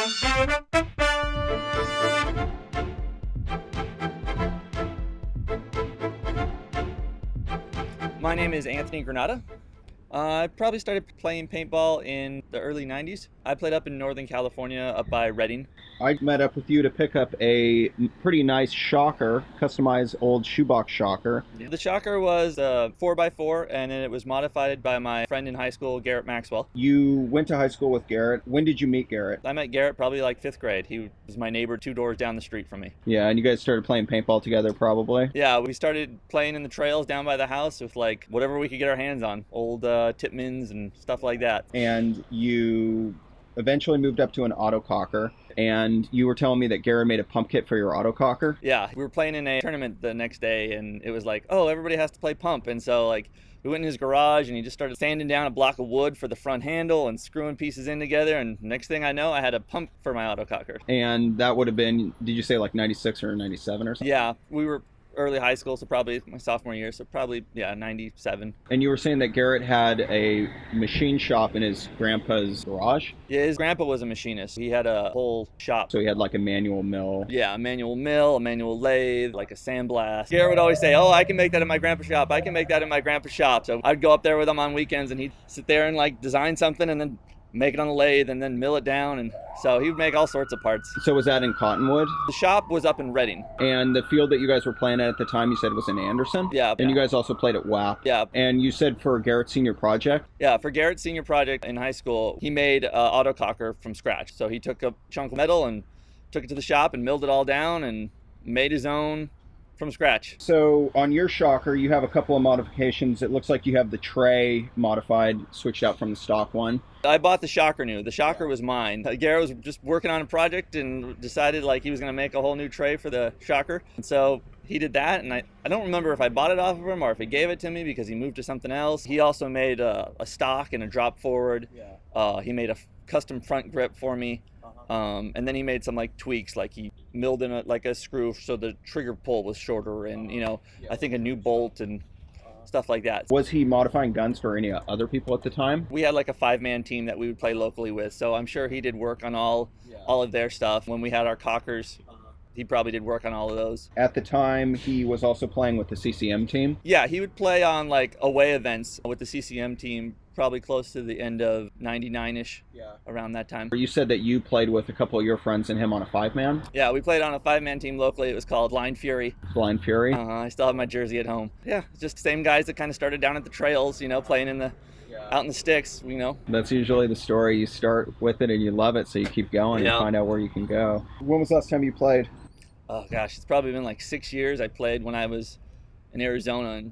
My name is Anthony Granata. I probably started playing paintball in the early 90s. I played up in Northern California, up by Redding. I met up with you to pick up a pretty nice shocker, customized old shoebox shocker. The shocker was a 4x4, and then it was modified by my friend in high school, Garett Maxwell. You went to high school with Garett. When did you meet Garett? I met Garett probably like 5th grade. He was my neighbor 2 doors down the street from me. Yeah, and you guys started playing paintball together probably? Yeah, we started playing in the trails down by the house with like whatever we could get our hands on, old Tipmans and stuff like that. And you eventually moved up to an autococker, and you were telling me that Garett made a pump kit for your autococker? Yeah, we were playing in a tournament the next day, and it was like, oh, everybody has to play pump. And so like we went in his garage, and he just started sanding down a block of wood for the front handle and screwing pieces in together, and next thing I know, I had a pump for my autococker. And that would have been, did you say like 96 or 97 or something? Yeah, we were early high school, so probably my sophomore year, so probably, yeah, 97. And you were saying that Garett had a machine shop in his grandpa's garage? Yeah, his grandpa was a machinist. He had a whole shop. So he had like a manual mill? Yeah, a manual mill, a manual lathe, like a sandblast. Garett would always say, oh, I can make that in my grandpa's shop. I can make that in my grandpa's shop. So I'd go up there with him on weekends, and he'd sit there and like design something and then make it on the lathe and then mill it down, and so he would make all sorts of parts. So was that in Cottonwood? The shop was up in Redding. And the field that you guys were playing at the time, you said was in Anderson? Yeah. And you guys also played at WAP? Yeah. And you said for Garett's senior project? Yeah, for Garett's senior project in high school, he made an autococker from scratch. So he took a chunk of metal and took it to the shop and milled it all down and made his own from scratch. So on your shocker, you have a couple of modifications. It looks like you have the tray modified, switched out from the stock one. I bought the shocker new. The shocker was mine. Garett was just working on a project and decided like he was going to make a whole new tray for the shocker. And so he did that, and I don't remember if I bought it off of him or if he gave it to me because he moved to something else. He also made a stock and a drop forward. Yeah. He made a custom front grip for me. And then he made some like tweaks, like he milled in a screw so the trigger pull was shorter, and I think a new bolt and stuff like that. Was he modifying guns for any other people at the time? We had like a 5-man team that we would play locally with, so I'm sure he did work on all of their stuff. When we had our cockers, he probably did work on all of those. At the time, he was also playing with the CCM team? Yeah, he would play on like away events with the CCM team, probably close to the end of 99-ish, around that time. You said that you played with a couple of your friends and him on a 5-man? Yeah, we played on a 5-man team locally. It was called Blind Fury. Blind Fury? I still have my jersey at home. Yeah, just the same guys that kind of started down at the trails, playing in the out in the sticks, That's usually the story. You start with it and you love it, so you keep going and find out where you can go. When was the last time you played? Oh gosh, it's probably been like 6 years. I played when I was in Arizona and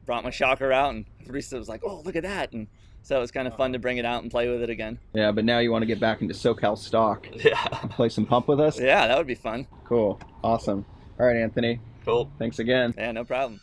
brought my shocker out, and everybody was like, oh, look at that. And so it was kind of fun to bring it out and play with it again. Yeah, but now you want to get back into SoCal stock. Yeah. Play some pump with us? Yeah, that would be fun. Cool. Awesome. All right, Anthony. Cool. Thanks again. Yeah, no problem.